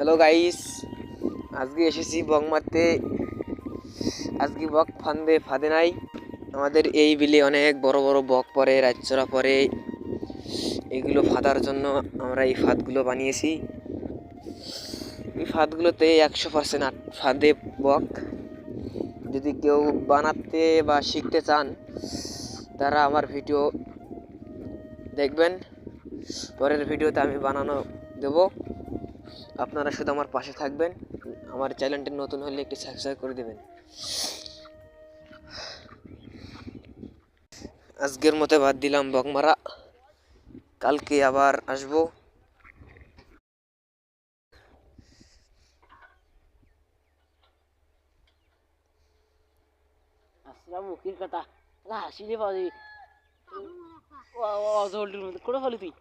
Hello guys, আজকে এসেছি বক মারতে। আজকে বক ফাঁদে নাই। আমাদের এই বিলে অনেক বড় বড় বক পড়ে, রাজচরা পড়ে। এগুলো ফাঁদার জন্য আমরা এই ফাঁদগুলো বানিয়েছি। এই ফাঁদগুলোতে 100% ফাঁদে বক। যদি কেউ বানাতে বা শিখতে চান তারা আমার ভিডিও দেখবেন। পরের ভিডিওতে আমি বানানো দেব। আপনারা শুধু আমার পাশে থাকবেন। আমার চ্যানেলটি নতুন হলে একটি সাবস্ক্রাইব করে দেবেন। আজকের মতো বাদ দিলাম বক মারা, কালকে আবার আসবো। আসলাম মুখির কথা হাসিলে পাবি। ও জলটির মধ্যে করে ফেলি তুই।